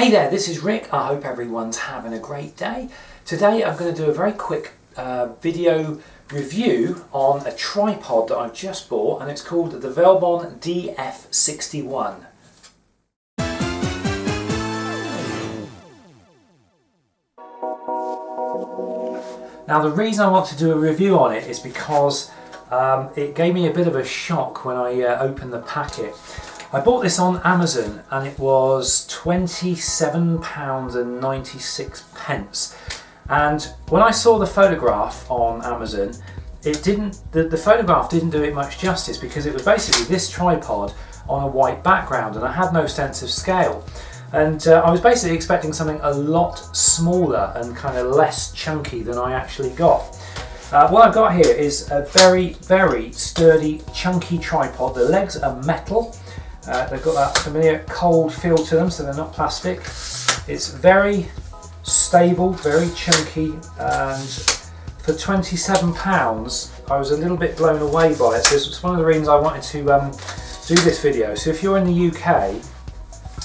Hey there, this is Rick. I hope everyone's having a great day. Today I'm going to do a very quick video review on a tripod that I've just bought, and it's called the Velbon DF-61. Now the reason I want to do a review on it is because it gave me a bit of a shock when I opened the packet. I bought this on Amazon and it was £27.96, and when I saw the photograph on Amazon, the photograph didn't do it much justice, because it was basically this tripod on a white background and I had no sense of scale. And I was basically expecting something a lot smaller and kind of less chunky than I actually got. What I've got here is a very, very sturdy, chunky tripod. The legs are metal. They've got that familiar cold feel to them, so they're not plastic. It's very stable, very chunky, and for £27 I was a little bit blown away by it. So this was one of the reasons I wanted to do this video. So if you're in the UK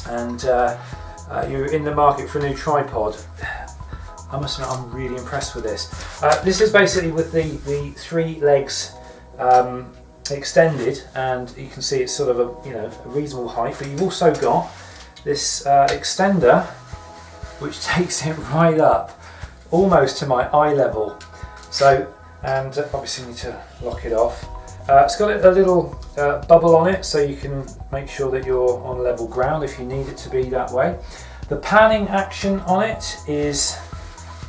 and you're in the market for a new tripod, I must admit I'm really impressed with this. This is basically with the three legs extended, and you can see it's sort of a reasonable height, but you've also got this extender which takes it right up almost to my eye level. So, and obviously you need to lock it off. It's got a little bubble on it, so you can make sure that you're on level ground if you need it to be that way. The panning action on it is,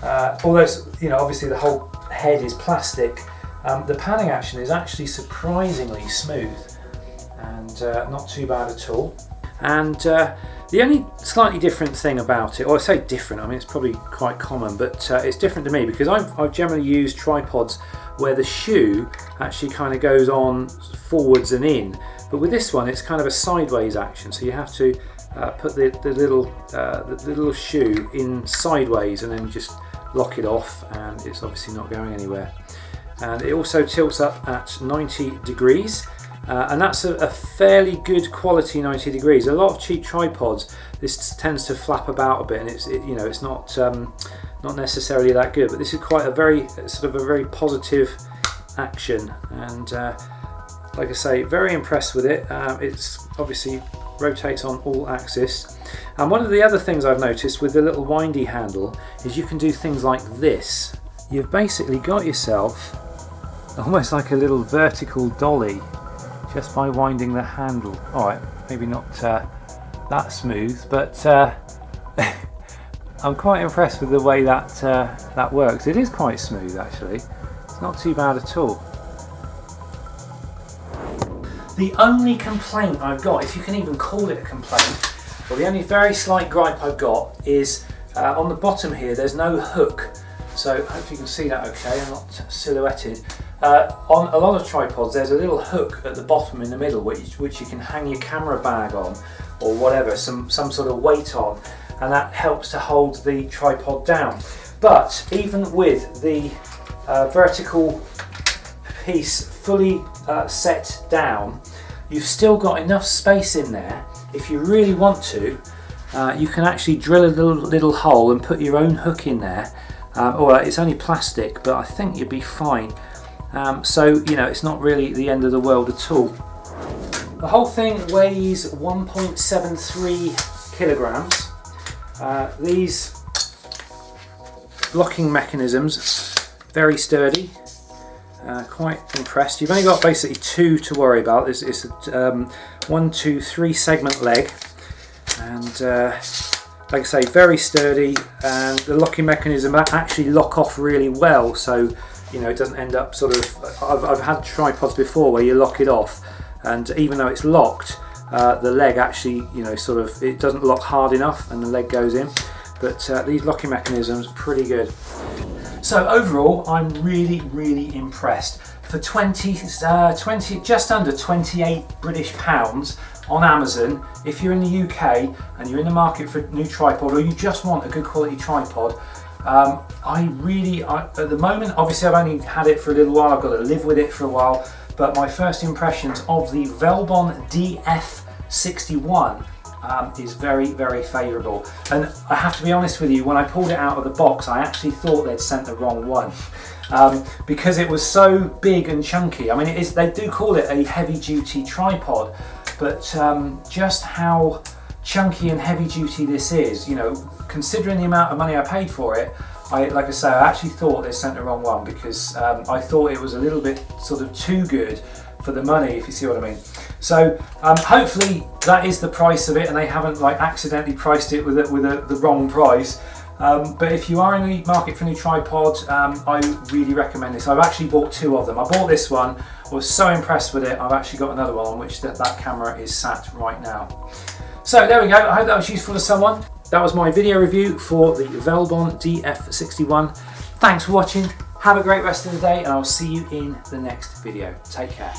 although obviously the whole head is plastic, the panning action is actually surprisingly smooth and not too bad at all. And the only slightly different thing about it, or I say different, I mean it's probably quite common, but it's different to me because I've generally used tripods where the shoe actually kind of goes on forwards and in, but with this one it's kind of a sideways action, so you have to put the little shoe in sideways and then just lock it off, and it's obviously not going anywhere. And it also tilts up at 90 degrees, and that's a fairly good quality 90 degrees. A lot of cheap tripods, this tends to flap about a bit, and it's not necessarily that good, but this is quite a very positive action, and like I say, very impressed with it. It's obviously rotates on all axis, and one of the other things I've noticed with the little windy handle is you can do things like this. You've basically got yourself almost like a little vertical dolly just by winding the handle. Alright, maybe not that smooth, but I'm quite impressed with the way that works. It is quite smooth actually, it's not too bad at all. The only complaint I've got, if you can even call it a complaint, or the only very slight gripe I've got, is on the bottom here there's no hook. So hopefully you can see that okay, I'm not silhouetted. On a lot of tripods there's a little hook at the bottom in the middle which you can hang your camera bag on, or whatever, some sort of weight on, and that helps to hold the tripod down. But even with the vertical piece fully set down, you've still got enough space in there. If you really want to, you can actually drill a little hole and put your own hook in there. Or it's only plastic, but I think you'd be fine. So it's not really the end of the world at all. The whole thing weighs 1.73 kilograms. These locking mechanisms, very sturdy. Quite impressed. You've only got basically two to worry about. It's a 1, 2, 3 segment leg, and like I say, very sturdy, and the locking mechanism actually lock off really well, so it doesn't end up sort of, I've had tripods before where you lock it off, and even though it's locked, the leg actually it doesn't lock hard enough and the leg goes in. But these locking mechanisms are pretty good. So overall I'm really impressed. For just under 28 British pounds on Amazon, if you're in the UK and you're in the market for a new tripod, or you just want a good quality tripod, at the moment, obviously I've only had it for a little while, I've got to live with it for a while, but my first impressions of the Velbon DF-61 is very, very favourable. And I have to be honest with you, when I pulled it out of the box, I actually thought they'd sent the wrong one. Because it was so big and chunky. I mean, they do call it a heavy-duty tripod, but just how chunky and heavy-duty this is, you know, considering the amount of money I paid for it, like I say, I actually thought they sent the wrong one, because I thought it was a little bit sort of too good for the money, if you see what I mean. So hopefully that is the price of it, and they haven't like accidentally priced it with the wrong price. But if you are in the market for a new tripod, I really recommend this. I've actually bought 2 of them. I bought this one, I was so impressed with it, I've actually got another one on which that camera is sat right now. So there we go, I hope that was useful to someone. That was my video review for the Velbon DF-61. Thanks for watching, have a great rest of the day, and I'll see you in the next video. Take care.